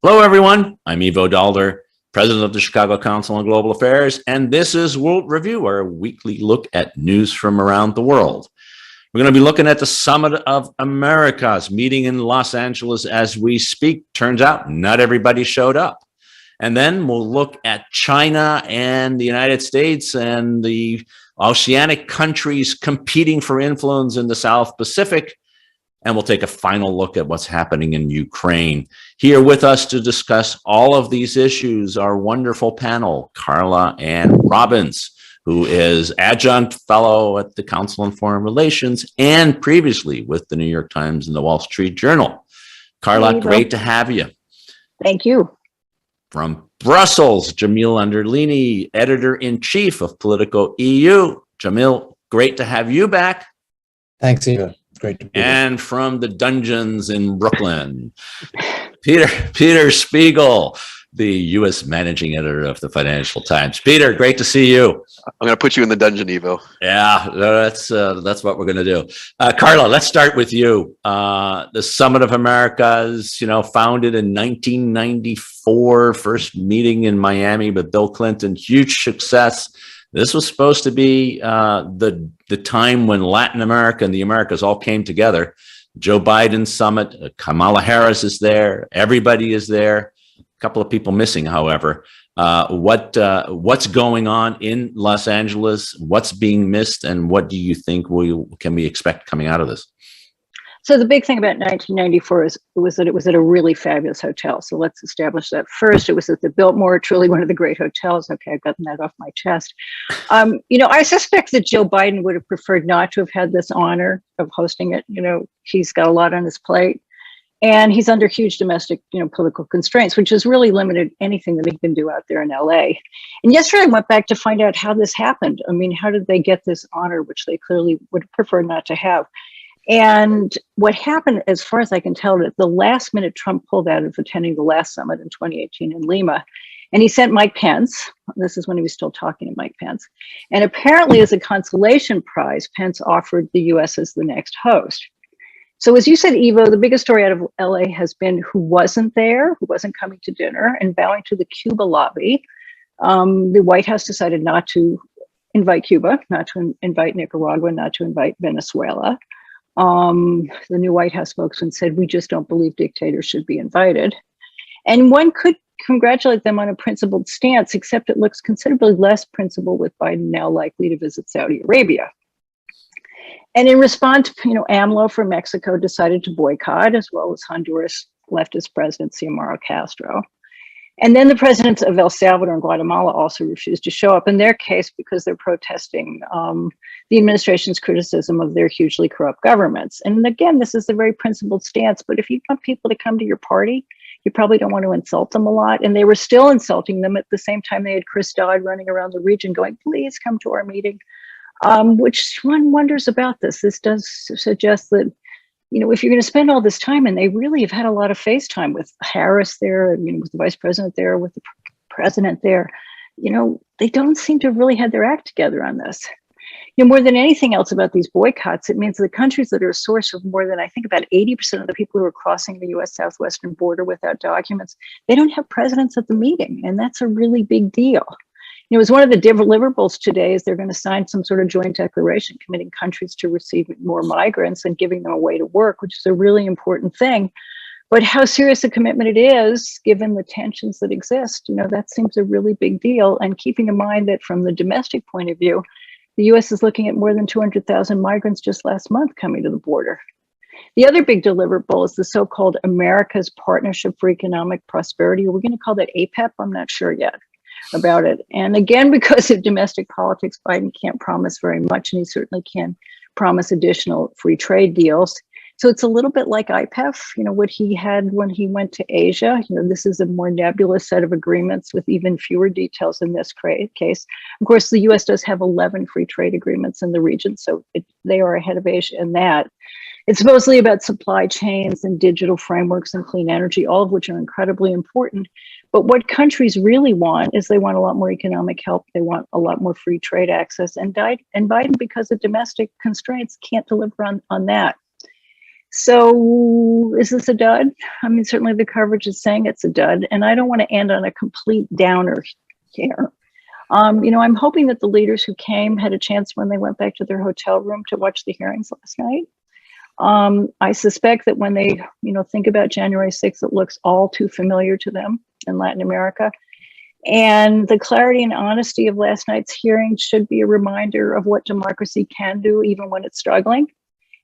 Hello, everyone. I'm Ivo Daalder, president of the Chicago Council on Global Affairs, and this is World Review, our weekly look at news from around the world. We're going to be looking at the Summit of Americas meeting in Los Angeles as we speak. Turns out not everybody showed up. And then we'll look at China and the United States and the oceanic countries competing for influence in the South Pacific. And we'll take a final look at what's happening in Ukraine. Here with us to discuss all of these issues, our wonderful panel, Carla Robbins, who is adjunct fellow at the Council on Foreign Relations and previously with the New York Times and the Wall Street Journal. Carla, great to have you. Thank you. From Brussels, Jamil Anderlini, editor-in-chief of Politico EU. Jamil, great to have you back. Thanks, Ivo. Great to be here. And from the dungeons in Brooklyn, Peter Spiegel, the U.S. managing editor of the Financial Times. Peter, great to see you. I'm going to put you in the dungeon, Ivo. Yeah, that's what we're going to do. Carla, let's start with you. The Summit of Americas, founded in 1994, first meeting in Miami with Bill Clinton, huge success. This was supposed to be the time when Latin America and the Americas all came together. Joe Biden summit, Kamala Harris is there, everybody is there. A couple of people missing, however. What's going on in Los Angeles? What's being missed, and what do you think can we expect coming out of this? So the big thing about 1994 was that it was at a really fabulous hotel. So let's establish that first. It was at the Biltmore, truly one of the great hotels. Okay, I've gotten that off my chest. I suspect that Joe Biden would have preferred not to have had this honor of hosting it. He's got a lot on his plate, and he's under huge domestic, political constraints, which has really limited anything that he can do out there in LA. And yesterday I went back to find out how this happened. I mean, how did they get this honor, which they clearly would prefer not to have? And what happened, as far as I can tell, at the last minute, Trump pulled out of attending the last summit in 2018 in Lima. And he sent Mike Pence. This is when he was still talking to Mike Pence. And apparently, as a consolation prize, Pence offered the US as the next host. So as you said, Ivo, the biggest story out of LA has been who wasn't there, who wasn't coming to dinner, and bowing to the Cuba lobby. The White House decided not to invite Cuba, not to invite Nicaragua, not to invite Venezuela. The new White House spokesman said, we just don't believe dictators should be invited. And one could congratulate them on a principled stance, except it looks considerably less principled with Biden now likely to visit Saudi Arabia. And in response, AMLO from Mexico decided to boycott, as well as Honduras leftist president Xiomara Castro. And then the presidents of El Salvador and Guatemala also refused to show up in their case because they're protesting the administration's criticism of their hugely corrupt governments. And again, this is a very principled stance, but if you want people to come to your party, you probably don't want to insult them a lot. And they were still insulting them at the same time they had Chris Dodd running around the region going, please come to our meeting, which one wonders about this. This does suggest that if you're going to spend all this time, and they really have had a lot of face time with Harris there, with the vice president there, with the president there, they don't seem to have really had their act together on this. More than anything else about these boycotts, it means the countries that are a source of more than, I think, about 80% of the people who are crossing the U.S. southwestern border without documents, they don't have presidents at the meeting. And that's a really big deal. As one of the deliverables today is they're going to sign some sort of joint declaration committing countries to receive more migrants and giving them a way to work, which is a really important thing. But how serious a commitment it is, given the tensions that exist, that seems a really big deal. And keeping in mind that from the domestic point of view, the U.S. is looking at more than 200,000 migrants just last month coming to the border. The other big deliverable is the so-called America's Partnership for Economic Prosperity. Are we going to call that APEP? I'm not sure yet about it. And again, because of domestic politics, Biden can't promise very much, and he certainly can't promise additional free trade deals. So it's a little bit like IPEF, what he had when he went to Asia. This is a more nebulous set of agreements with even fewer details in this case. Of course, the US does have 11 free trade agreements in the region, so they are ahead of Asia in that. It's mostly about supply chains and digital frameworks and clean energy, all of which are incredibly important. But what countries really want is they want a lot more economic help. They want a lot more free trade access. And Biden, because of domestic constraints, can't deliver on that. So is this a dud? I mean, certainly the coverage is saying it's a dud, and I don't want to end on a complete downer here. I'm hoping that the leaders who came had a chance when they went back to their hotel room to watch the hearings last night. I suspect that when they, think about January 6th, it looks all too familiar to them in Latin America. And the clarity and honesty of last night's hearing should be a reminder of what democracy can do, even when it's struggling.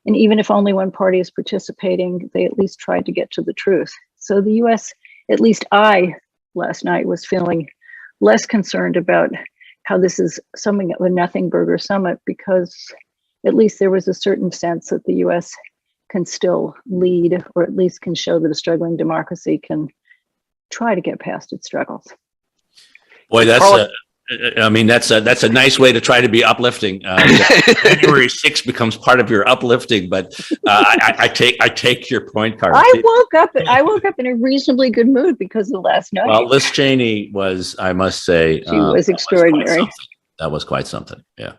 And even if only one party is participating, they at least tried to get to the truth. So the US, at least I, last night, was feeling less concerned about how this is something of a nothing burger summit, because at least there was a certain sense that the US can still lead, or at least can show that a struggling democracy can try to get past its struggles. Boy, that's a nice way to try to be uplifting. January 6th becomes part of your uplifting, but I take your point, Carla. I woke up in a reasonably good mood because of last night. Well, Liz Cheney was, I must say, she was extraordinary. That was quite something. Yeah.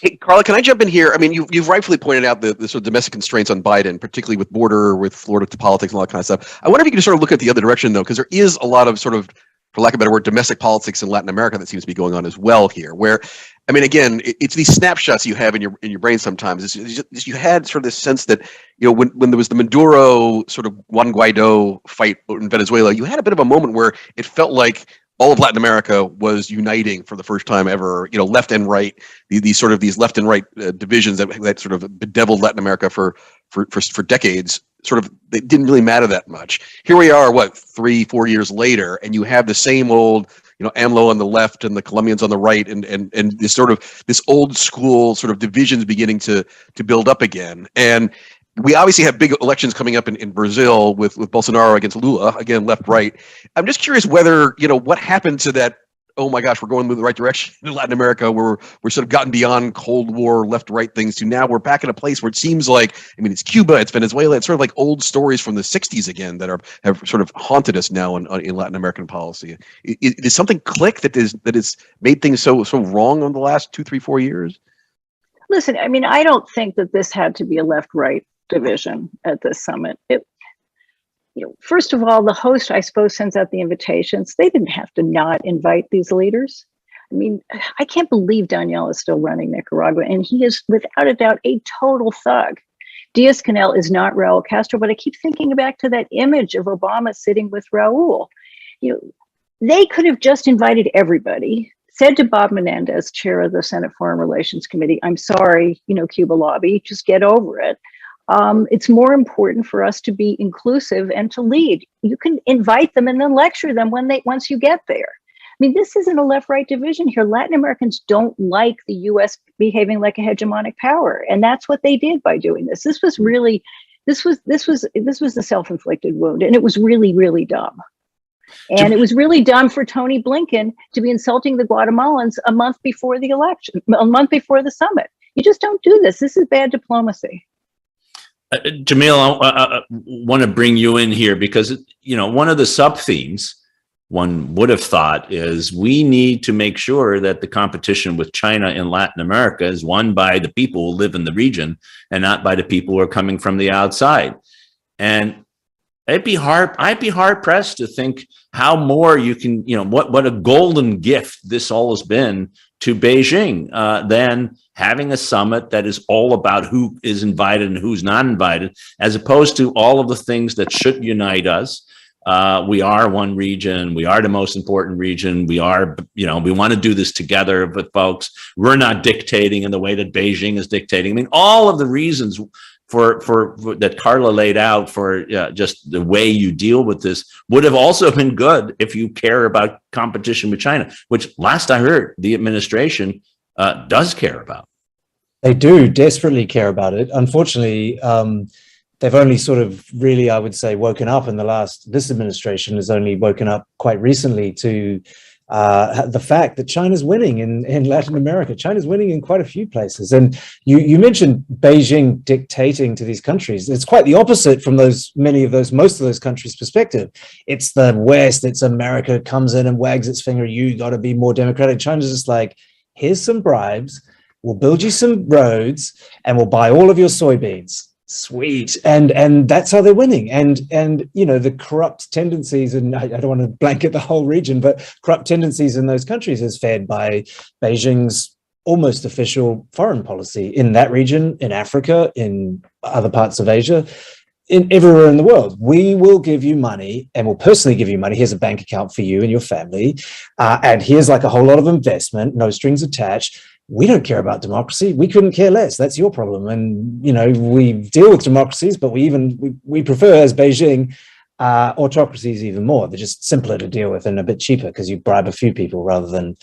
Hey, Carla, can I jump in here? I mean, you've rightfully pointed out the sort of domestic constraints on Biden, particularly with border, with Florida politics and all that kind of stuff. I wonder if you could sort of look at the other direction, though, because there is a lot of sort of, for lack of a better word, domestic politics in Latin America that seems to be going on as well here, where, I mean, again, it's these snapshots you have in your brain sometimes. You had sort of this sense that, when there was the Maduro sort of Juan Guaido fight in Venezuela, you had a bit of a moment where it felt like all of Latin America was uniting for the first time ever, left and right, these left and right divisions that sort of bedeviled Latin America for decades. Sort of, it didn't really matter that much. Here we are, 3-4 years later, and you have the same old, AMLO on the left and the Colombians on the right, and this old school sort of divisions beginning to build up again. And we obviously have big elections coming up in Brazil with Bolsonaro against Lula, again, left, right. I'm just curious whether, what happened to that, oh my gosh, we're going in the right direction in Latin America, where we're sort of gotten beyond Cold War, left, right things to now we're back in a place where it seems like, it's Cuba, it's Venezuela, it's sort of like old stories from the 60s again that have sort of haunted us now in Latin American policy. Is something click that is made things so wrong on the last 2, 3, 4 years? Listen, I don't think that this had to be a left-right division at this summit. First of all, the host, I suppose, sends out the invitations. They didn't have to not invite these leaders. I can't believe Daniel is still running Nicaragua, and he is, without a doubt, a total thug. Diaz-Canel is not Raul Castro, but I keep thinking back to that image of Obama sitting with Raul. They could have just invited everybody, said to Bob Menendez, chair of the Senate Foreign Relations Committee, I'm sorry, Cuba lobby, just get over it. It's more important for us to be inclusive and to lead. You can invite them and then lecture them once you get there. This isn't a left-right division here. Latin Americans don't like the U.S. behaving like a hegemonic power, and that's what they did by doing this. This was the self-inflicted wound, and it was really, really dumb. And it was really dumb for Tony Blinken to be insulting the Guatemalans a month before the election, a month before the summit. You just don't do this. This is bad diplomacy. Jamil, I want to bring you in here because, one of the sub-themes one would have thought is we need to make sure that the competition with China in Latin America is won by the people who live in the region and not by the people who are coming from the outside. And I'd be hard pressed to think how more you can, what a golden gift this all has been to Beijing than having a summit that is all about who is invited and who's not invited, as opposed to all of the things that should unite us. We are one region. We are the most important region. We are, we want to do this together with folks. We're not dictating in the way that Beijing is dictating. All of the reasons for that Carla laid out for just the way you deal with this would have also been good if you care about competition with China, which last I heard the administration does care about. They do desperately care about it. Unfortunately, they've only sort of really, I would say, woken up in this administration has only woken up quite recently to the fact that China's winning in Latin America. China's winning in quite a few places. And you mentioned Beijing dictating to these countries. It's quite the opposite from most of those countries' perspective. It's the West, it's America comes in and wags its finger, you got to be more democratic. China's just like, here's some bribes, we'll build you some roads, and we'll buy all of your soybeans. Sweet. And that's how they're winning. And the corrupt tendencies, and I don't want to blanket the whole region, but corrupt tendencies in those countries is fed by Beijing's almost official foreign policy in that region, in Africa, in other parts of Asia, in everywhere in the world. We will give you money and will personally give you money. Here's a bank account for you and your family. And here's like a whole lot of investment, no strings attached. We don't care about democracy. We couldn't care less. That's your problem. And, we deal with democracies, but we prefer, as Beijing, autocracies even more. They're just simpler to deal with and a bit cheaper because you bribe a few people rather than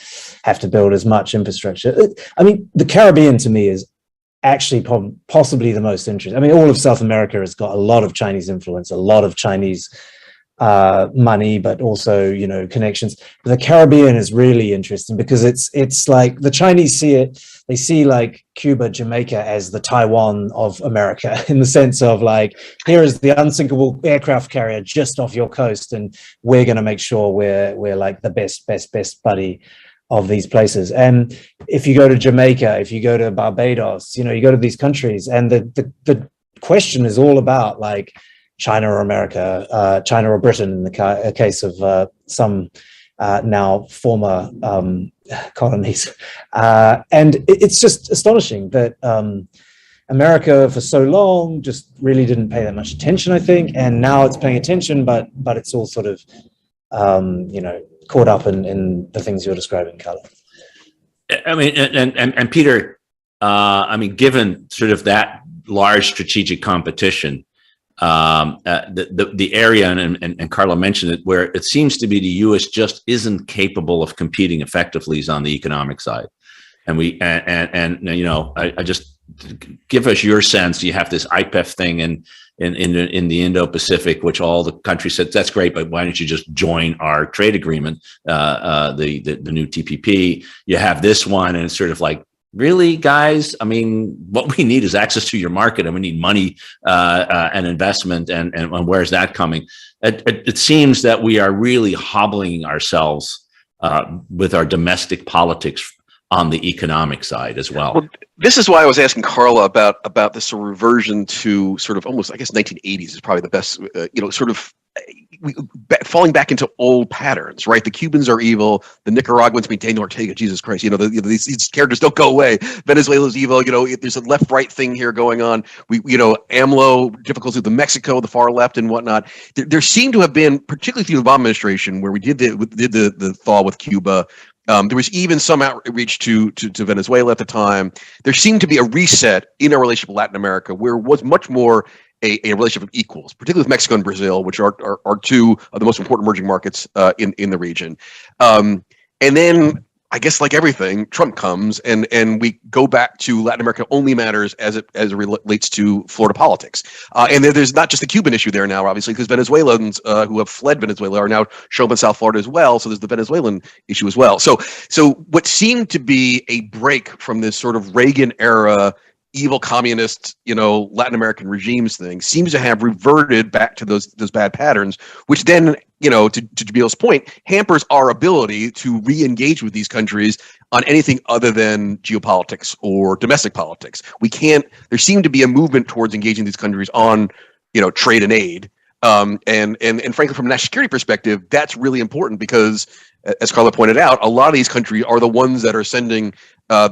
have to build as much infrastructure. I mean, the Caribbean to me is actually possibly the most interesting. I mean, all of South America has got a lot of Chinese influence, a lot of Chinese money, but also, connections. But the Caribbean is really interesting because it's like the Chinese they see like Cuba, Jamaica as the Taiwan of America, in the sense of like, here is the unsinkable aircraft carrier just off your coast, and we're going to make sure we're like the best buddy of these places. And if you go to Jamaica, if you go to Barbados, you go to these countries, and the question is all about like China or America, China or Britain in the case of some now former colonies. And it's just astonishing that America for so long just really didn't pay that much attention, I think. And now it's paying attention, but it's all sort of, caught up in the things you're describing, Carla. I mean, and Peter, I mean, given sort of that large strategic competition, the area, and Carla mentioned it, where it seems to be the U.S. just isn't capable of competing effectively on the economic side, and I just give us your sense. You have this IPEF thing in the Indo-Pacific, which all the countries said that's great, but why don't you just join our trade agreement, the new TPP? You have this one, and it's sort of like, really, guys? I mean, what we need is access to your market, and we need money and investment, and where's that coming? It seems that we are really hobbling ourselves with our domestic politics on the economic side as well. This is why I was asking Carla about this sort of reversion to sort of almost, I guess, 1980s is probably the best, sort of falling back into old patterns, right? The Cubans are evil. The Nicaraguans, Daniel Ortega, Jesus Christ, these characters don't go away. Venezuela's evil. There's a left-right thing here going on. AMLO, difficulty with Mexico, the far left and whatnot. There seemed to have been, particularly through the Obama administration, where we did the thaw with Cuba. There was even some outreach to Venezuela at the time. There seemed to be a reset in our relationship with Latin America, where it was much more a relationship of equals, particularly with Mexico and Brazil, which are two of the most important emerging markets in the region. And then, I guess, like everything, Trump comes and we go back to Latin America only matters as it relates to Florida politics. And there's not just the Cuban issue there now, obviously, because Venezuelans who have fled Venezuela are now showing up in South Florida as well. So there's the Venezuelan issue as well. So what seemed to be a break from this sort of Reagan era evil communist, Latin American regimes thing seems to have reverted back to those bad patterns, which then, to Jamil's point, hampers our ability to re-engage with these countries on anything other than geopolitics or domestic politics. We can't. There seemed to be a movement towards engaging these countries on, trade and aid. And frankly, from a national security perspective, that's really important because, as Carla pointed out, a lot of these countries are the ones that are sending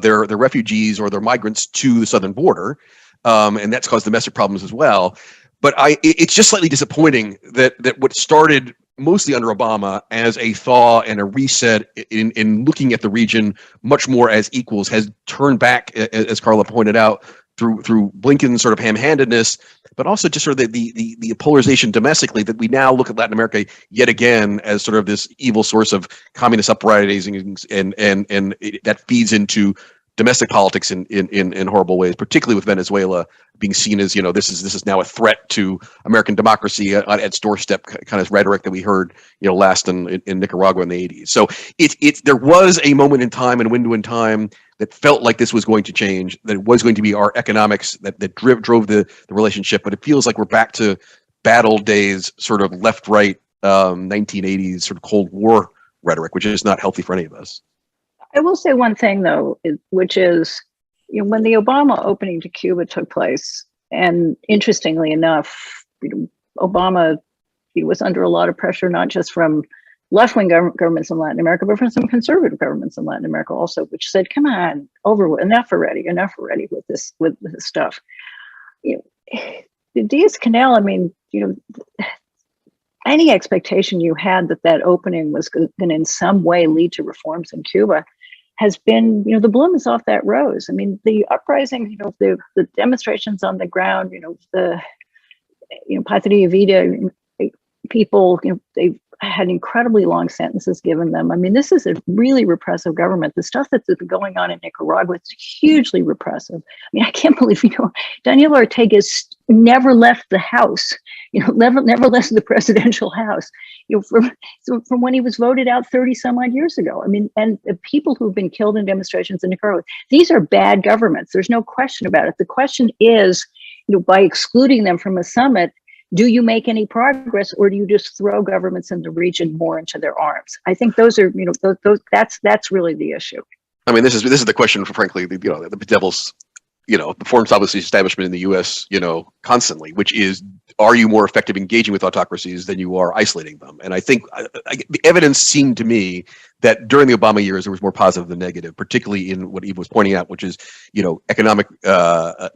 their refugees or their migrants to the southern border, and that's caused domestic problems as well. But it's just slightly disappointing that what started mostly under Obama as a thaw and a reset in looking at the region much more as equals has turned back, as Carla pointed out, through Blinken's sort of ham-handedness, but also just sort of the polarization domestically, that we now look at Latin America yet again as sort of this evil source of communist uprisings, and that feeds into domestic politics in horrible ways, particularly with Venezuela being seen as, this is now a threat to American democracy on its doorstep, kind of rhetoric that we heard, last in Nicaragua in the 80s. So there was a moment in time and window in time that felt like this was going to change, that it was going to be our economics that drove the relationship. But it feels like we're back to bad old days, sort of left-right 1980s sort of Cold War rhetoric, which is not healthy for any of us. I will say one thing, though, which is, when the Obama opening to Cuba took place, And interestingly enough, Obama was under a lot of pressure, not just from left-wing governments in Latin America, but from some conservative governments in Latin America also, which said, "Come on, enough already with this stuff." The Diaz-Canel, I mean, any expectation you had that opening was going to in some way lead to reforms in Cuba has been, the bloom is off that rose. I mean, the uprising, the demonstrations on the ground, the Patria Vida people, they've had incredibly long sentences given them. I mean, this is a really repressive government. The stuff that's been going on in Nicaragua is hugely repressive. I mean, I can't believe, Daniel Ortega's never left the house, never left the presidential house, from when he was voted out 30 some odd years ago. I mean, and the people who've been killed in demonstrations in Nicaragua, these are bad governments. There's no question about it. The question is, by excluding them from a summit, do you make any progress, or do you just throw governments in the region more into their arms? I think those are, that's really the issue. I mean, this is the question, frankly, the devil's, the foreign policy establishment in the U.S., constantly, which is, are you more effective engaging with autocracies than you are isolating them? And I think the evidence seemed to me that during the Obama years, there was more positive than negative, particularly in what Ivo was pointing out, which is, economic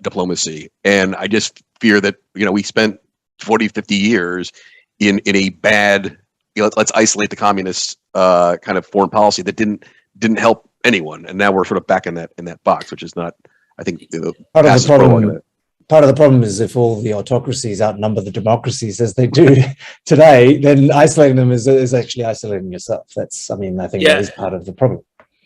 diplomacy. And I just fear that, we spent 40, 50 years in a bad, let's isolate the communist kind of foreign policy that didn't help anyone. And now we're sort of back in that box, which is not, I think, part of the problem is if all the autocracies outnumber the democracies as they do today, then isolating them is actually isolating yourself. I think that is part of the problem.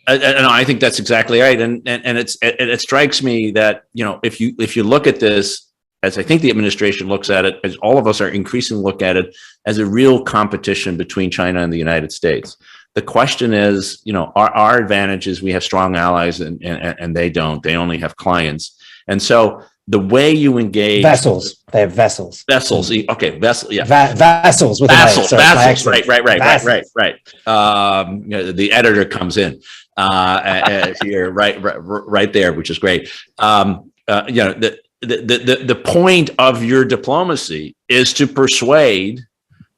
And I think that's exactly right. And it strikes me that, if you look at this, as I think the administration looks at it, as all of us are increasingly look at it, as a real competition between China and the United States. The question is, our advantage is we have strong allies and they don't. They only have clients. And so the way you engage... Vessels. They have vessels. Vessels. Okay, vessel. Yeah. Vassals. With vassals. Right. The editor comes in here, right there, which is great. The point of your diplomacy is to persuade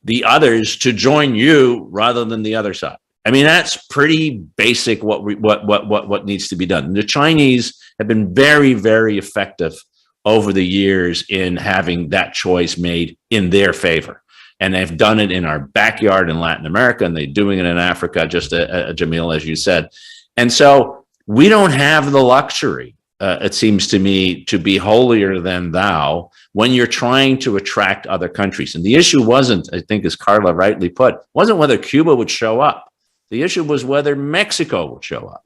the others to join you rather than the other side. I mean, that's pretty basic what needs to be done. The Chinese have been very, very effective over the years in having that choice made in their favor. And they've done it in our backyard in Latin America, and they're doing it in Africa, just Jamil, as you said. And so we don't have the luxury, it seems to me, to be holier than thou when you're trying to attract other countries. And the issue wasn't, I think, as Carla rightly put, wasn't whether Cuba would show up. The issue was whether Mexico would show up.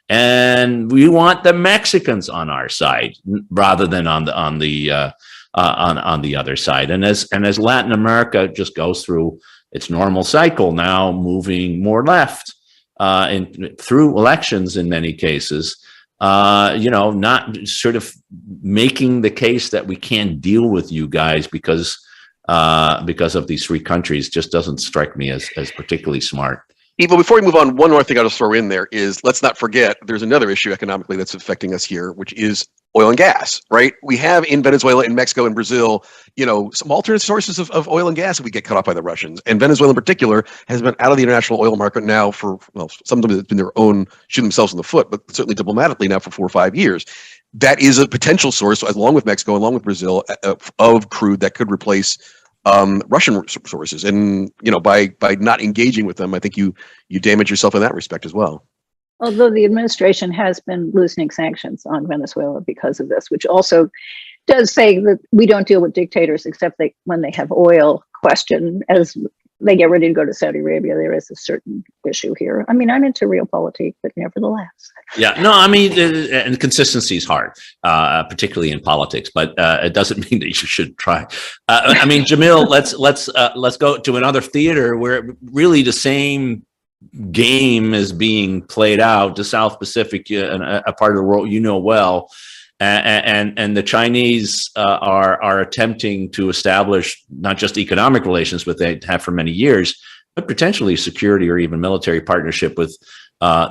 And we want the Mexicans on our side rather than on the other side. And as Latin America just goes through its normal cycle now, moving more left through elections in many cases, not sort of making the case that we can't deal with you guys because of these three countries just doesn't strike me as particularly smart. Ivo, before we move on, one more thing I'll just throw in there is, let's not forget there's another issue economically that's affecting us here, which is oil and gas, right? We have in Venezuela, in Mexico, and Brazil, some alternate sources of oil and gas if we get cut off by the Russians. And Venezuela in particular has been out of the international oil market now for, sometimes it's been their own shoot themselves in the foot, but certainly diplomatically now for 4 or 5 years. That is a potential source, along with Mexico, along with Brazil, of crude that could replace Russian sources. And by not engaging with them, I think you damage yourself in that respect as well. Although the administration has been loosening sanctions on Venezuela because of this, which also does say that we don't deal with dictators except when they have oil question. As they get ready to go to Saudi Arabia, there is a certain issue here. I mean, I'm into realpolitik, but nevertheless. Yeah, no, I mean, and consistency is hard, particularly in politics, but it doesn't mean that you should try. I mean, Jamil, let's go to another theater where really the same game is being played out. The South Pacific, a part of the world well. And the Chinese are attempting to establish not just economic relations, but they have for many years, but potentially security or even military partnership with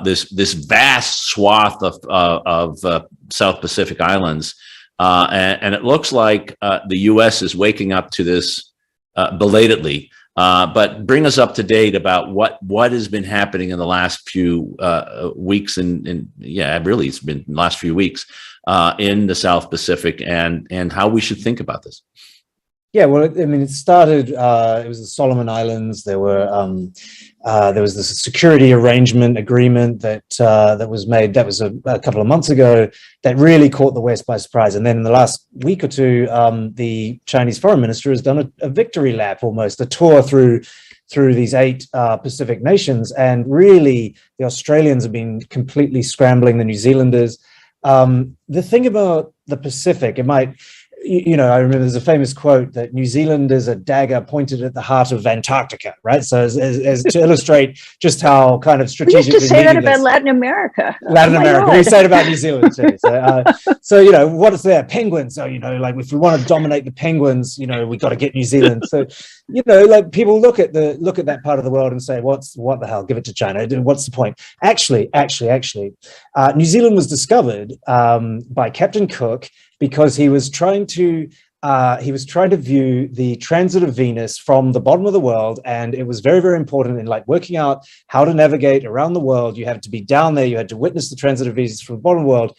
this vast swath of South Pacific islands, And it looks like the U.S. is waking up to this belatedly. But bring us up to date about what has been happening in the last few weeks, and yeah, really, it's been the last few weeks in the South Pacific, and how we should think about this. Yeah, well, I mean, it started. It was the Solomon Islands. There was this security arrangement agreement that was made. That was a couple of months ago. That really caught the West by surprise. And then in the last week or two, the Chinese foreign minister has done a victory lap, almost a tour through these 8 Pacific nations. And really, the Australians have been completely scrambling the New Zealanders. The thing about the Pacific, it might. I remember there's a famous quote that New Zealand is a dagger pointed at the heart of Antarctica, right? So as to illustrate just how kind of strategically. We used to say that about Latin America. Latin America. We say it about New Zealand too. So, what is there? Penguins. So, like if we want to dominate the penguins, we got to get New Zealand. So, like people look at that part of the world and say, what the hell? Give it to China. What's the point? Actually, New Zealand was discovered by Captain Cook because he was trying to view the transit of Venus from the bottom of the world, and it was very, very important in like working out how to navigate around the world. You had to be down there. You had to witness the transit of Venus from the bottom of the world.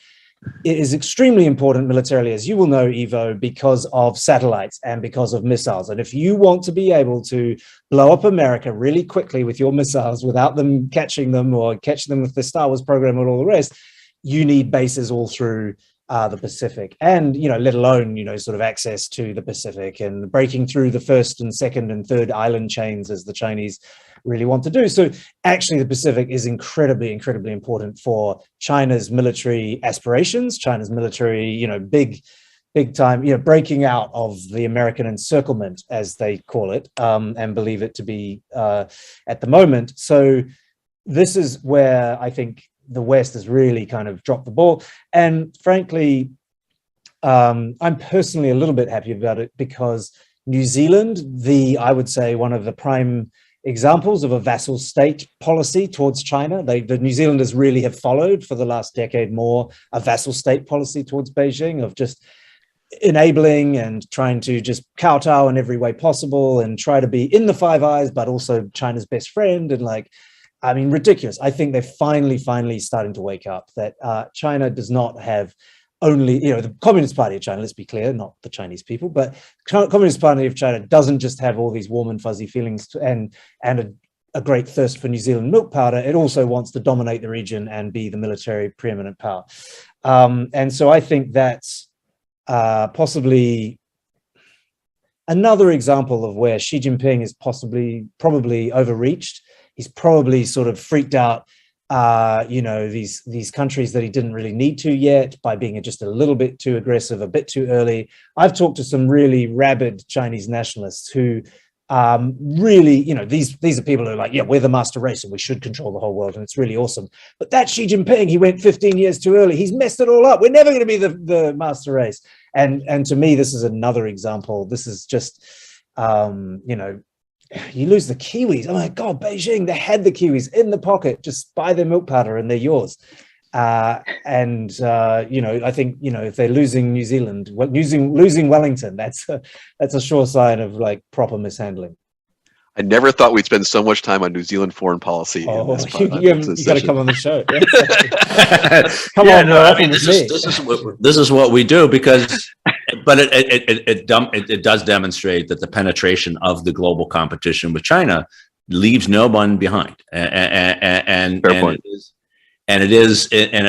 It is extremely important militarily, as you will know, Ivo, because of satellites and because of missiles. And if you want to be able to blow up America really quickly with your missiles without them catching them or catching them with the Star Wars program and all the rest, you need bases all through the Pacific, and let alone sort of access to the Pacific and breaking through the first and second and third island chains as the Chinese really want to do. So actually the Pacific is incredibly, incredibly important for China's military aspirations, China's military, big time, breaking out of the American encirclement, as they call it, and believe it to be at the moment. So this is where I think the West has really kind of dropped the ball. And frankly, I'm personally a little bit happy about it because New Zealand, I would say one of the prime examples of a vassal state policy towards China. The New Zealanders really have followed for the last decade more a vassal state policy towards Beijing of just enabling and trying to just kowtow in every way possible and try to be in the Five Eyes, but also China's best friend and ridiculous. I think they're finally starting to wake up that China does not have only, the Communist Party of China, let's be clear, not the Chinese people, but Communist Party of China doesn't just have all these warm and fuzzy feelings and a great thirst for New Zealand milk powder. It also wants to dominate the region and be the military preeminent power. And so I think that's possibly another example of where Xi Jinping is probably overreached. He's probably sort of freaked out, these countries that he didn't really need to yet by being just a little bit too aggressive, a bit too early. I've talked to some really rabid Chinese nationalists who really, these are people who are like, yeah, we're the master race and we should control the whole world and it's really awesome. But that Xi Jinping, he went 15 years too early. He's messed it all up. We're never going to be the master race. And to me, this is another example. This is just, you lose the Kiwis. Oh my God, Beijing, they had the Kiwis in the pocket. Just buy their milk powder and they're yours. I think, if they're losing New Zealand, losing Wellington, that's a sure sign of like proper mishandling. I never thought we'd spend so much time on New Zealand foreign policy. You got to come on the show. This is what we do because, but it does demonstrate that the penetration of the global competition with China leaves no one behind, and it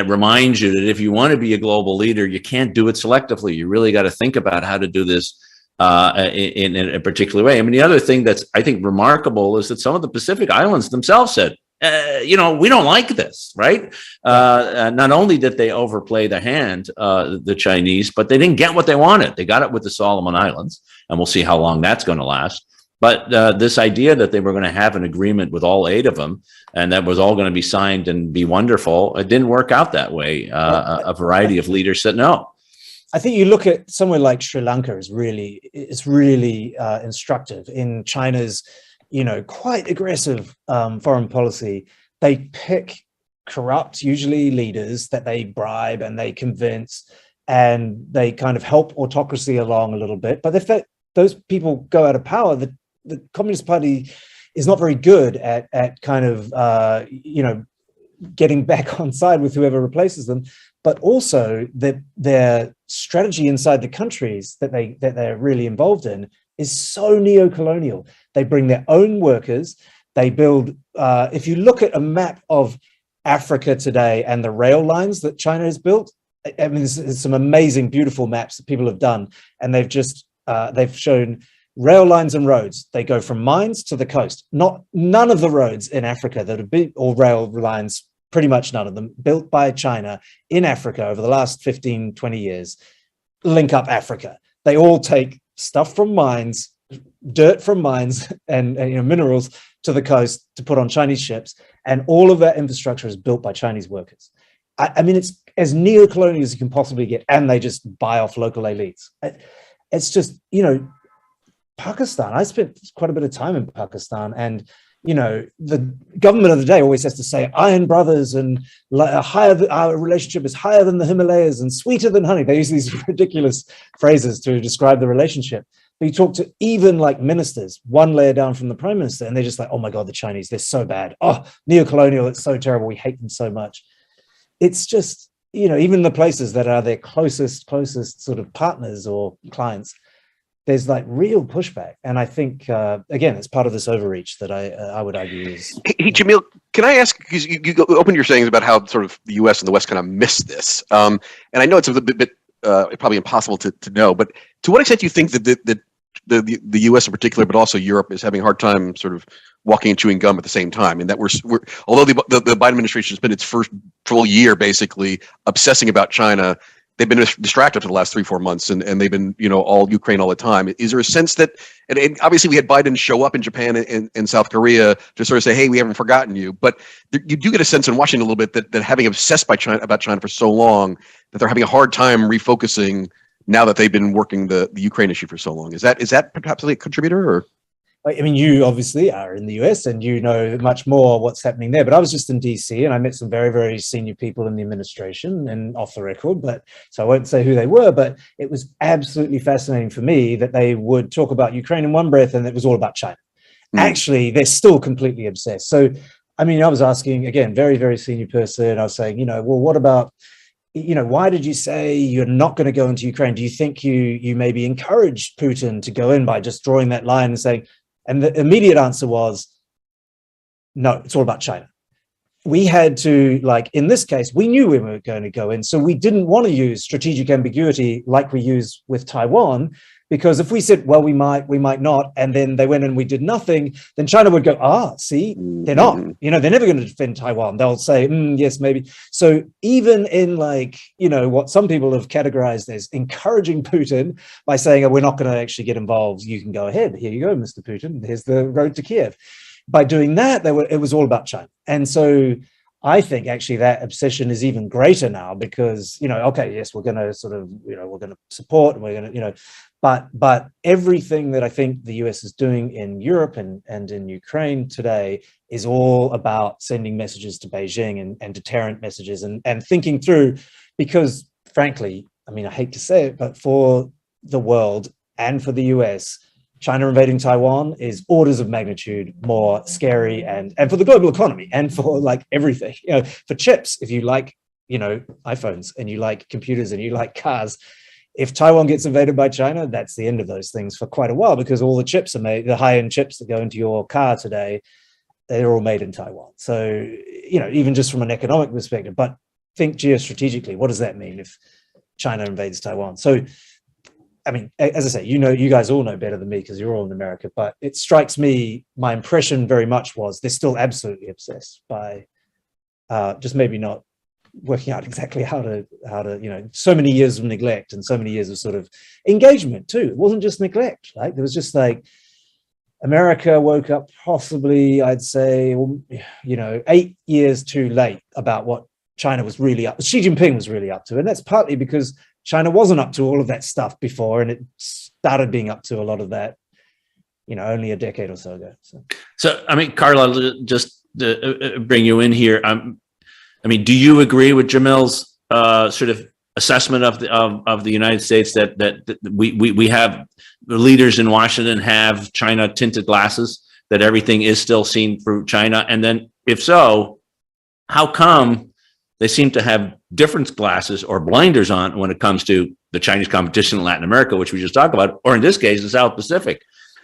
reminds you that if you want to be a global leader, you can't do it selectively. You really got to think about how to do this in a particular way. I mean, the other thing that's I think remarkable is that some of the Pacific Islands themselves said, we don't like this, right? Not only did they overplay the hand, the Chinese, but they didn't get what they wanted. They got it with the Solomon Islands, and we'll see how long that's going to last. But this idea that they were going to have an agreement with all 8 of them, and that was all going to be signed and be wonderful, it didn't work out that way. A variety of leaders said no. I think you look at somewhere like Sri Lanka is really instructive in China's, quite aggressive foreign policy. They pick corrupt, usually leaders that they bribe and they convince, and they kind of help autocracy along a little bit. But if those people go out of power, the Communist Party is not very good at kind of, getting back on side with whoever replaces them, but also their strategy inside the countries that they're really involved in is so neo-colonial. They bring their own workers. They build, if you look at a map of Africa today and the rail lines that China has built, I mean, there's some amazing, beautiful maps that people have done, and they've shown rail lines and roads. They go from mines to the coast. None of the roads in Africa that have been, or rail lines, pretty much none of them, built by China in Africa over the last 15, 20 years, link up Africa. They all take stuff from mines, dirt from mines, and minerals to the coast to put on Chinese ships, and all of that infrastructure is built by Chinese workers. I mean, it's as neo-colonial as you can possibly get, and they just buy off local elites. It's just, Pakistan. I spent quite a bit of time in Pakistan, and the government of the day always has to say iron brothers and our relationship is higher than the Himalayas and sweeter than honey. They use these ridiculous phrases to describe the relationship. But you talk to even like ministers, one layer down from the prime minister, and they're just like, oh my God, the Chinese, they're so bad. Oh, neo-colonial, it's so terrible. We hate them so much. It's just, even the places that are their closest sort of partners or clients, there's like real pushback. And I think, again, it's part of this overreach that I would argue is. Hey, Jamil, can I ask, because you opened your sayings about how sort of the US and the West kind of missed this. And I know it's a bit probably impossible to know, but to what extent do you think that the US in particular, but also Europe, is having a hard time sort of walking and chewing gum at the same time? And that we're although the Biden administration has been its first full year basically obsessing about China, they've been distracted for the last 3-4 months, and they've been, all Ukraine all the time. Is there a sense that, and obviously we had Biden show up in Japan and South Korea to sort of say, hey, we haven't forgotten you, but you do get a sense in Washington a little bit that having obsessed about China for so long, that they're having a hard time refocusing now that they've been working the Ukraine issue for so long. Is that perhaps a contributor? Or? I mean, you obviously are in the US and you know much more what's happening there, but I was just in DC and I met some very, very senior people in the administration and off the record, so I won't say who they were, but it was absolutely fascinating for me that they would talk about Ukraine in one breath and it was all about China. Actually, they're still completely obsessed. So, I mean, I was asking, again, very, very senior person, I was saying, well, what about, why did you say you're not going to go into Ukraine? Do you think you maybe encouraged Putin to go in by just drawing that line and saying, and the immediate answer was, no, it's all about China. We had to, in this case, we knew we were going to go in. So we didn't want to use strategic ambiguity like we use with Taiwan, because if we said, well, we might not, and then they went and we did nothing, then China would go, see, they're not, they're never going to defend Taiwan. They'll say, yes, maybe. So even in what some people have categorized as encouraging Putin by saying, oh, we're not going to actually get involved. You can go ahead. Here you go, Mr. Putin. Here's the road to Kiev. By doing that, it was all about China. And so I think actually that obsession is even greater now because, okay, yes, we're going to sort of, we're going to support and we're going to, but everything that I think the US is doing in Europe and in Ukraine today is all about sending messages to Beijing and deterrent messages and thinking through, because frankly, I mean, I hate to say it, but for the world and for the US, China invading Taiwan is orders of magnitude more scary and for the global economy and for everything, for chips, if you like, iPhones and you like computers and you like cars. If Taiwan gets invaded by China, that's the end of those things for quite a while, because all the chips are made, the high-end chips that go into your car today, they're all made in Taiwan. So, even just from an economic perspective, but think geostrategically, what does that mean if China invades Taiwan? So, I mean, as I say, you guys all know better than me because you're all in America, but it strikes me, my impression very much was they're still absolutely obsessed by just maybe not working out exactly how to so many years of neglect and so many years of sort of engagement too. It wasn't just neglect, right? There was just America woke up possibly, I'd say, 8 years too late about what China was really up, Xi Jinping was really up to. And that's partly because China wasn't up to all of that stuff before, and it started being up to a lot of that, only a decade or so ago. So I mean, Carla, just to bring you in here, I mean, do you agree with Jamil's sort of assessment of the United States that we have the leaders in Washington have China tinted glasses, that everything is still seen through China? And then if so, how come they seem to have different glasses or blinders on when it comes to the Chinese competition in Latin America, which we just talked about, or in this case, the South Pacific,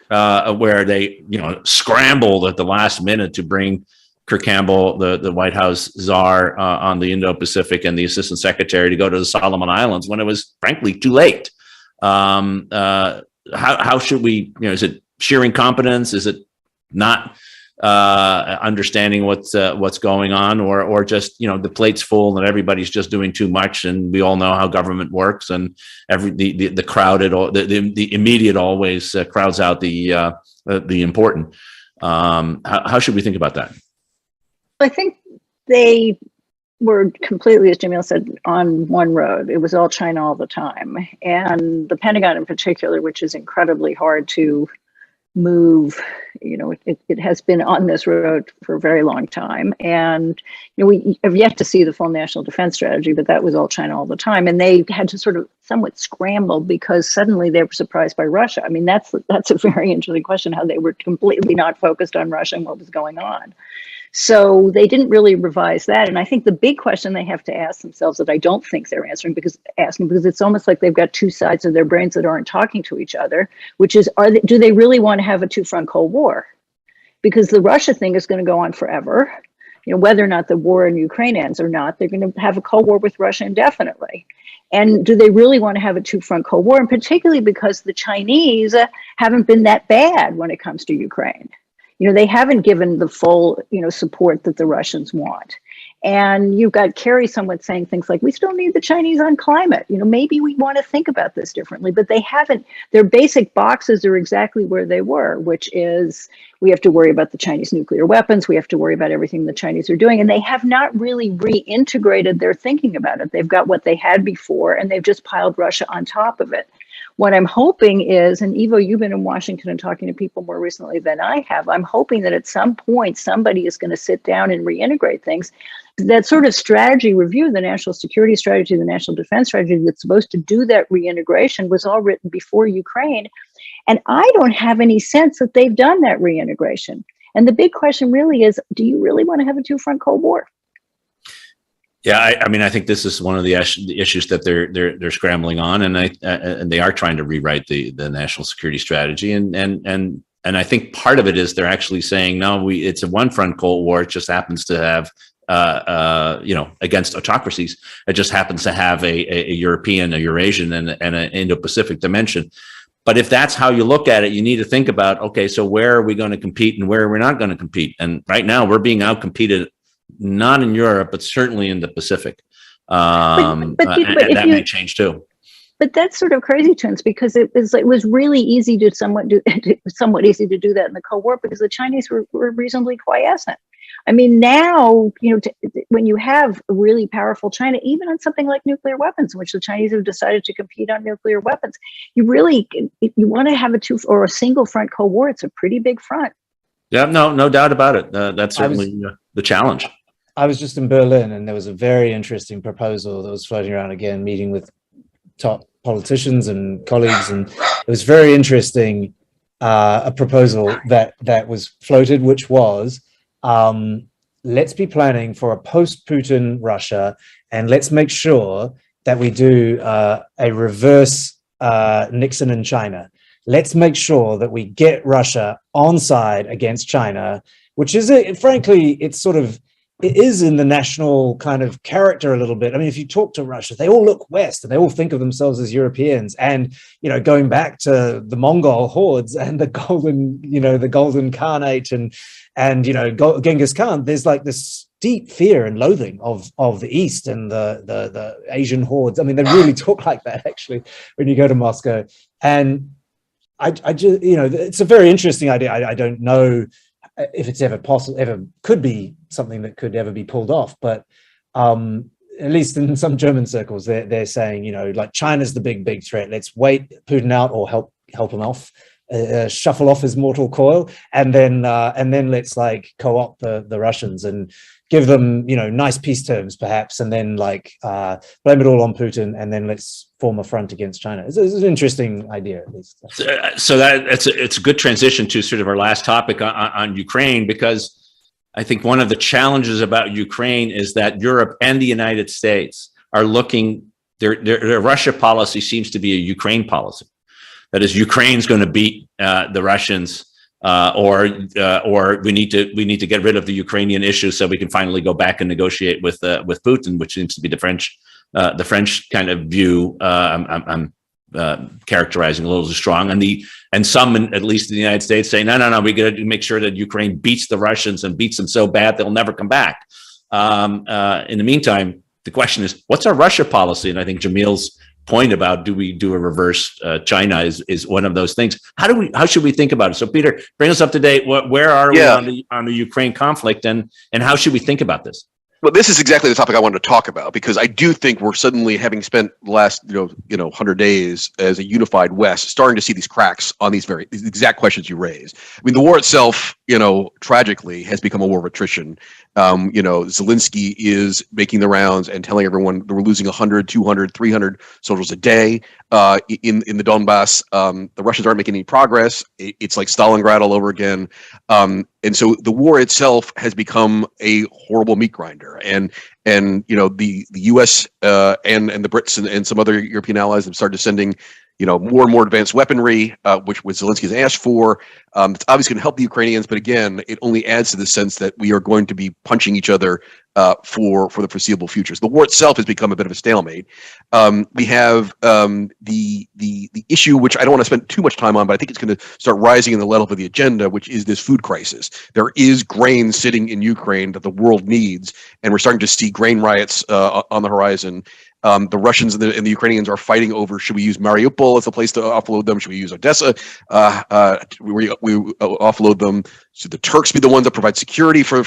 where they, scrambled at the last minute to bring Kirk Campbell, the White House czar on the Indo-Pacific, and the assistant secretary to go to the Solomon Islands when it was frankly too late. How should we, is it sheer incompetence? Is it not understanding what's going on, or just, the plate's full and everybody's just doing too much, and we all know how government works, and the crowded, the immediate always crowds out the important. How should we think about that? I think they were completely, as Jamil said, on one road. It was all China all the time. And the Pentagon in particular, which is incredibly hard to move, it has been on this road for a very long time. And we have yet to see the full national defense strategy, but that was all China all the time. And they had to sort of somewhat scramble because suddenly they were surprised by Russia. I mean, that's a very interesting question, how they were completely not focused on Russia and what was going on. So they didn't really revise that. And I think the big question they have to ask themselves, that I don't think they're because it's almost like they've got two sides of their brains that aren't talking to each other, which is, do they really want to have a two-front Cold War? Because the Russia thing is going to go on forever. Whether or not the war in Ukraine ends or not, they're going to have a Cold War with Russia indefinitely. And do they really want to have a two-front Cold War? And particularly because the Chinese haven't been that bad when it comes to Ukraine. They haven't given the full, support that the Russians want. And you've got Kerry somewhat saying things like, we still need the Chinese on climate. Maybe we want to think about this differently, but they haven't. Their basic boxes are exactly where they were, which is, we have to worry about the Chinese nuclear weapons. We have to worry about everything the Chinese are doing. And they have not really reintegrated their thinking about it. They've got what they had before, and they've just piled Russia on top of it. What I'm hoping is, and Ivo, you've been in Washington and talking to people more recently than I have, I'm hoping that at some point somebody is going to sit down and reintegrate things. That sort of strategy review, the national security strategy, the national defense strategy that's supposed to do that reintegration, was all written before Ukraine. And I don't have any sense that they've done that reintegration. And the big question really is, do you really want to have a two-front Cold War? Yeah, I think this is one of the issues that they're scrambling on, and they are trying to rewrite the national security strategy, and I think part of it is they're actually saying, no, it's a one front Cold War. It just happens to have against autocracies. It just happens to have a European, a Eurasian, and an Indo-Pacific dimension. But if that's how you look at it, you need to think about, okay, so where are we going to compete and where are we not going to compete? And right now we're being outcompeted, not in Europe, but certainly in the Pacific. And that may change too. But that's sort of crazy to us, because it was really easy to somewhat easy to do that in the Cold War, because the Chinese were reasonably quiescent. I mean, now, when you have a really powerful China, even on something like nuclear weapons, in which the Chinese have decided to compete on nuclear weapons, you want to have a single front Cold War. It's a pretty big front. Yeah, no doubt about it. That's certainly the challenge. I was just in Berlin, and there was a very interesting proposal that was floating around again, meeting with top politicians and colleagues, and it was very interesting. A proposal that was floated, which was, let's be planning for a post-Putin Russia, and let's make sure that we do a reverse Nixon in China. Let's make sure that we get Russia on side against China, which is, frankly, it is in the national kind of character a little bit. I mean, if you talk to Russia, they all look West and they all think of themselves as Europeans. And, going back to the Mongol hordes and the golden Khanate and Genghis Khan, there's like this deep fear and loathing of the East and the Asian hordes. I mean, they really talk like that, actually, when you go to Moscow. And I just, it's a very interesting idea. I don't know if it's ever could be something that could ever be pulled off, but at least in some German circles, they're saying, like, China's the big threat. Let's wait Putin out or help help him off, shuffle off his mortal coil, and then let's like co-opt the Russians and give them, nice peace terms perhaps, and then like blame it all on Putin, and then let's form a front against China. It's an interesting idea, at least. So it's a good transition to sort of our last topic on Ukraine, because I think one of the challenges about Ukraine is that Europe and the United States are looking, their Russia policy seems to be a Ukraine policy. That is, Ukraine's going to beat the Russians, or we need to get rid of the Ukrainian issue so we can finally go back and negotiate with Putin, which seems to be the French kind of view. I'm characterizing a little too strong, and some, at least in the United States, say no, we got to make sure that Ukraine beats the Russians and beats them so bad they'll never come back. In the meantime, the question is, what's our Russia policy? And I think Jamil's point about do we do a reverse China is one of those things. How should we think about it? So Peter, bring us up to date. Where are we on the Ukraine conflict, and how should we think about this? Well, this is exactly the topic I wanted to talk about, because I do think we're suddenly, having spent the last 100 days as a unified West, starting to see these cracks on these exact questions you raised. I mean, the war itself, tragically has become a war of attrition. Zelensky is making the rounds and telling everyone that we're losing 100, 200, 300 soldiers a day in the Donbass. The Russians aren't making any progress. It's like Stalingrad all over again. And so the war itself has become a horrible meat grinder. And the U.S. and the Brits and some other European allies have started sending more and more advanced weaponry, which Zelensky has asked for. It's obviously going to help the Ukrainians, but again, it only adds to the sense that we are going to be punching each other for the foreseeable future. So the war itself has become a bit of a stalemate. We have the issue, which I don't want to spend too much time on, but I think it's going to start rising in the level of the agenda, which is this food crisis. There is grain sitting in Ukraine that the world needs, and we're starting to see grain riots on the horizon. The Russians and the Ukrainians are fighting over, should we use Mariupol as a place to offload them? Should we use Odessa? We offload them. Should the Turks be the ones that provide security for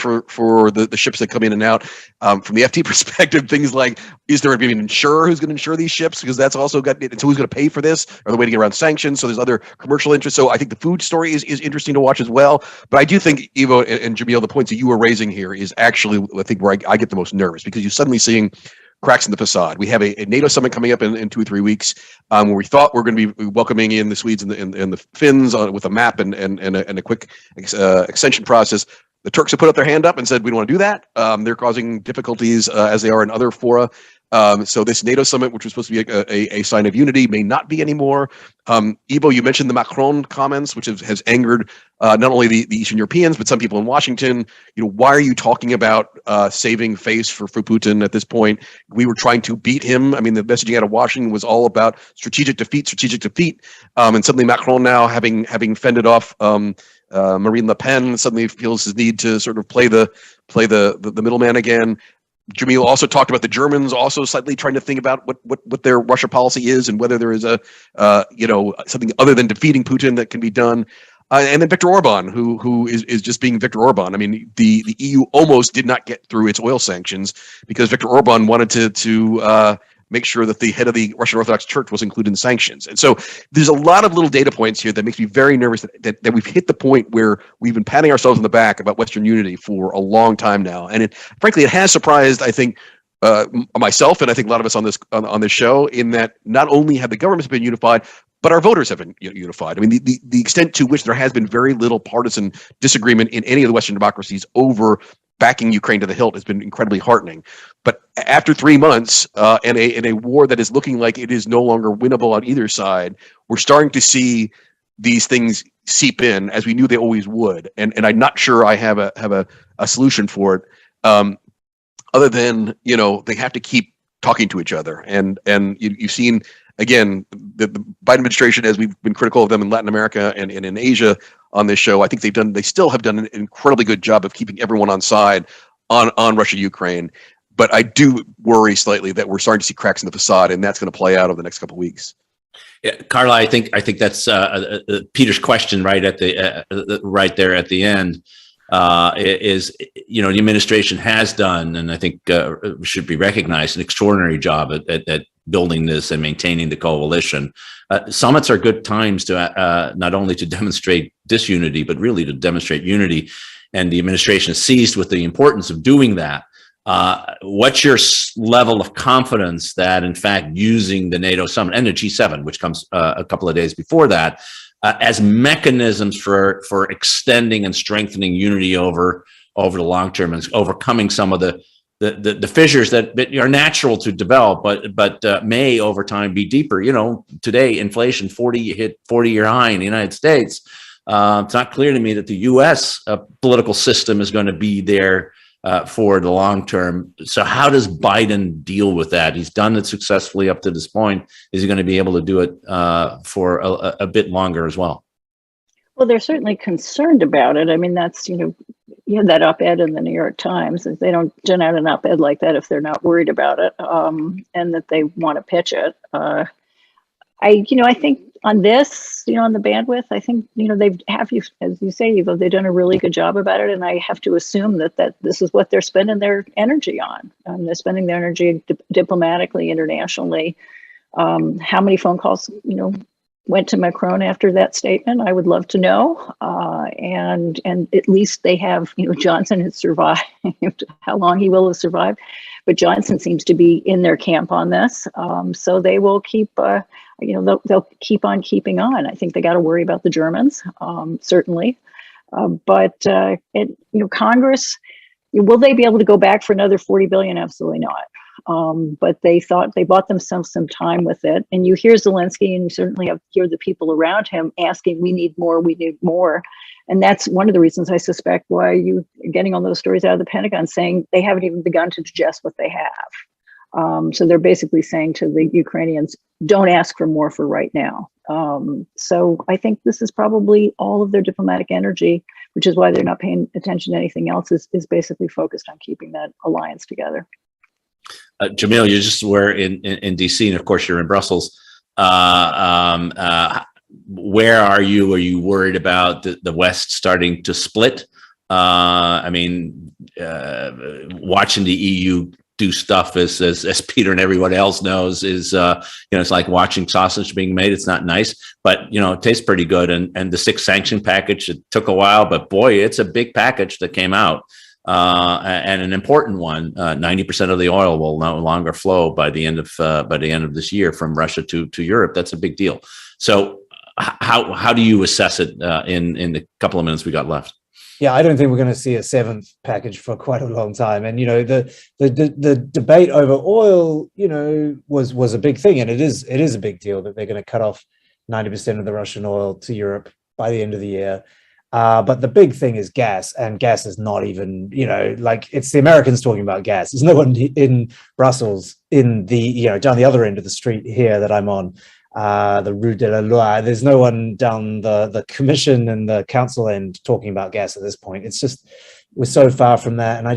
the ships that come in and out? From the FT perspective, things like, is there an insurer who's going to insure these ships? Because that's also got, so who's going to pay for this? Are there way to get around sanctions? So there's other commercial interests. So I think the food story is interesting to watch as well. But I do think, Ivo and Jamil, the points that you were raising here is actually, I think, where I get the most nervous, because you're suddenly seeing cracks in the facade. We have a NATO summit coming up in 2 or 3 weeks, where we thought we're going to be welcoming in the Swedes and the Finns with a map and a quick extension process. The Turks have put up their hand up and said we don't want to do that. They're causing difficulties as they are in other fora. So this NATO summit, which was supposed to be a sign of unity, may not be anymore. Ivo, you mentioned the Macron comments, which has angered not only the Eastern Europeans, but some people in Washington. Why are you talking about saving face for Putin at this point? We were trying to beat him. I mean, the messaging out of Washington was all about strategic defeat. And suddenly Macron, now having fended off Marine Le Pen, suddenly feels his need to sort of play the middleman again. Jamil also talked about the Germans also slightly trying to think about what their Russia policy is and whether there is a something other than defeating Putin that can be done. And then Viktor Orban, who is just being Viktor Orban. I mean, the EU almost did not get through its oil sanctions because Viktor Orban wanted to make sure that the head of the Russian Orthodox Church was included in sanctions. And so there's a lot of little data points here that makes me very nervous that we've hit the point where we've been patting ourselves on the back about Western unity for a long time now. And frankly, it has surprised, I think, myself and I think a lot of us on this show, in that not only have the governments been unified, but our voters have been unified. I mean, the extent to which there has been very little partisan disagreement in any of the Western democracies over backing Ukraine to the hilt has been incredibly heartening. But after 3 months and a war that is looking like it is no longer winnable on either side, we're starting to see these things seep in, as we knew they always would. And I'm not sure I have a solution for it, other than they have to keep talking to each other. And you've seen, again, the Biden administration, as we've been critical of them in Latin America and in Asia on this show, I think they still have done an incredibly good job of keeping everyone on side on Russia-Ukraine. But I do worry slightly that we're starting to see cracks in the facade, and that's going to play out over the next couple of weeks. Yeah, Carla, I think that's Peter's question right at right there at the end. Is the administration has done, and I think should be recognized, an extraordinary job at building this and maintaining the coalition. Summits are good times to not only to demonstrate disunity, but really to demonstrate unity. And the administration is seized with the importance of doing that. What's your level of confidence that, in fact, using the NATO summit and the G7, which comes a couple of days before that, as mechanisms for extending and strengthening unity over the long term and overcoming some of the fissures that are natural to develop, but may over time be deeper. You know, today inflation hit 40-year high in the United States. It's not clear to me that the U.S. Political system is going to be there for the long term. So how does Biden deal with that? He's done it successfully up to this point. Is he going to be able to do it for a bit longer as well? Well, they're certainly concerned about it. I mean, that's, you had that op-ed in the New York Times. They don't send out an op-ed like that if they're not worried about it, and that they want to pitch it. I think on this, on the bandwidth, I think, as you say, Ivo, they've done a really good job about it. And I have to assume that this is what they're spending their energy on. They're spending their energy diplomatically, internationally. How many phone calls, went to Macron after that statement? I would love to know. And at least they have, Johnson has survived. How long he will have survived. But Johnson seems to be in their camp on this. So they will keep, they'll keep on keeping on. I think they got to worry about the Germans, certainly. But Congress, will they be able to go back for another 40 billion? Absolutely not. But they thought they bought themselves some time with it. And you hear Zelensky, and you certainly hear the people around him asking, we need more, we need more. And that's one of the reasons I suspect why you're getting all those stories out of the Pentagon saying they haven't even begun to digest what they have. So they're basically saying to the Ukrainians, don't ask for more for right now. So I think this is probably all of their diplomatic energy, which is why they're not paying attention to anything else, is basically focused on keeping that alliance together. Jamil, you just were in DC, and of course you're in Brussels. Where are you? Are you worried about the West starting to split? Watching the EU do stuff as Peter and everyone else knows is it's like watching sausage being made. It's not nice, but it tastes pretty good. And the sixth sanction package, it took a while, but boy, it's a big package that came out. And an important one. 90% of the oil will no longer flow by the end of this year from Russia to Europe. That's a big deal. So how do you assess it in the couple of minutes we got left? Yeah, I don't think we're going to see a seventh package for quite a long time. And the debate over oil, was a big thing, and it is a big deal that they're going to cut off 90% of the Russian oil to Europe by the end of the year. But the big thing is gas, and gas is not even, it's the Americans talking about gas. There's no one in Brussels in the, down the other end of the street here that I'm on, the Rue de la Loi. There's no one down the commission and the council end talking about gas at this point. It's just, we're so far from that. And I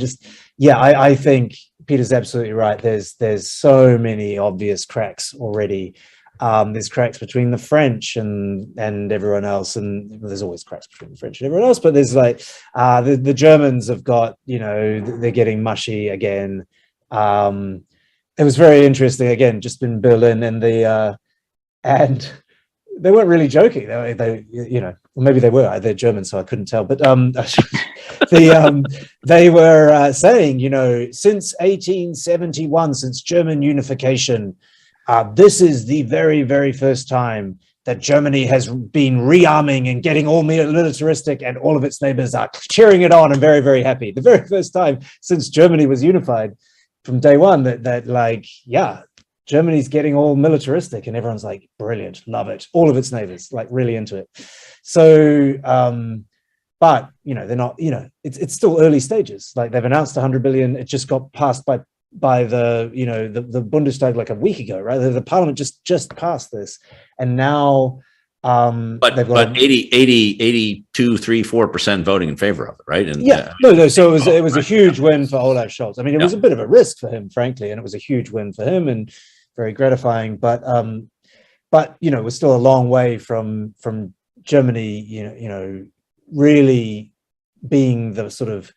think Peter's absolutely right. There's so many obvious cracks already. There's cracks between the French and everyone else, and there's always cracks between the French and everyone else, but there's the Germans have got, they're getting mushy again. It was very interesting, again, just in Berlin, and they weren't really joking. They maybe they were. They're German, so I couldn't tell. But they were saying, since 1871, since German unification, this is the very, very first time that Germany has been rearming and getting all militaristic, and all of its neighbors are cheering it on and very, very happy. The very first time since Germany was unified from day one that Germany's getting all militaristic, and everyone's like, brilliant, love it. All of its neighbors, really into it. So, but, they're not, it's still early stages. They've announced 100 billion. It just got passed by the Bundestag a week ago, right? The parliament just passed this, and now but 82.34% voting in favor of it, right? And so it was a huge win for Olaf Scholz. I mean, it was a bit of a risk for him, frankly, and it was a huge win for him and very gratifying, but we're still a long way from Germany, really being the sort of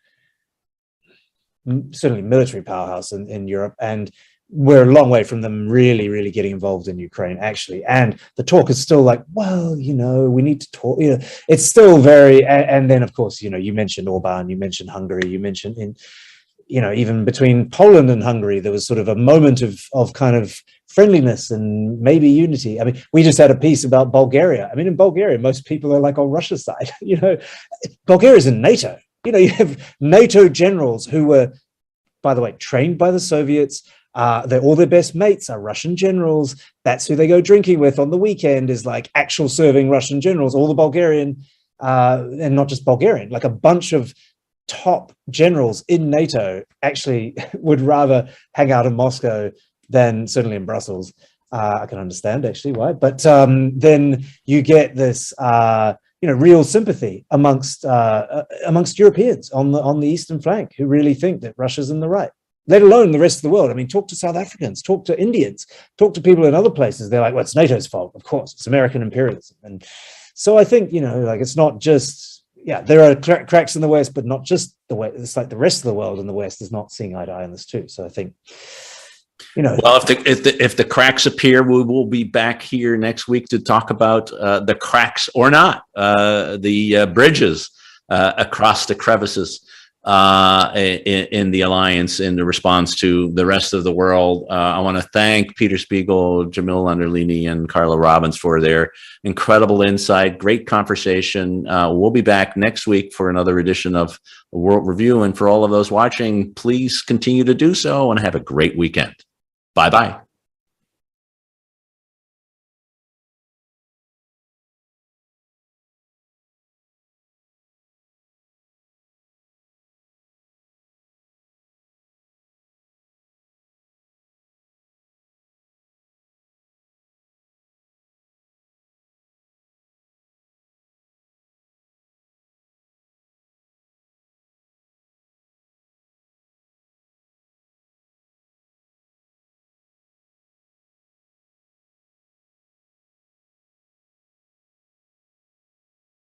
certainly military powerhouse in Europe, and we're a long way from them really getting involved in Ukraine, actually. And the talk is still like, well, we need to talk. It's still very, and then of course, you mentioned Orban, you mentioned Hungary, you mentioned even between Poland and Hungary, there was sort of a moment of kind of friendliness and maybe unity. I mean, we just had a piece about Bulgaria. I mean, in Bulgaria, most people are like on Russia's side. Bulgaria's in NATO. You have NATO generals who were, by the way, trained by the Soviets. All their best mates are Russian generals. That's who they go drinking with on the weekend, is like actual serving Russian generals. All the Bulgarian, and not just Bulgarian, like a bunch of top generals in NATO actually would rather hang out in Moscow than certainly in Brussels. I can understand actually why, but then you get this real sympathy amongst Europeans on the eastern flank who really think that Russia's in the right, let alone the rest of the world. I mean, talk to South Africans, talk to Indians, talk to people in other places. They're like, well, it's NATO's fault. Of course, it's American imperialism. And so I think, it's not just, there are cracks in the West, but not just the West. It's like the rest of the world in the West is not seeing eye to eye on this too. So I think, well, if the cracks appear, we will be back here next week to talk about the cracks or not, the bridges across the crevices in the alliance in the response to the rest of the world. I want to thank Peter Spiegel, Jamil Anderlini, and Carla Robbins for their incredible insight. Great conversation. We'll be back next week for another edition of World Review. And for all of those watching, please continue to do so and have a great weekend. Bye-bye.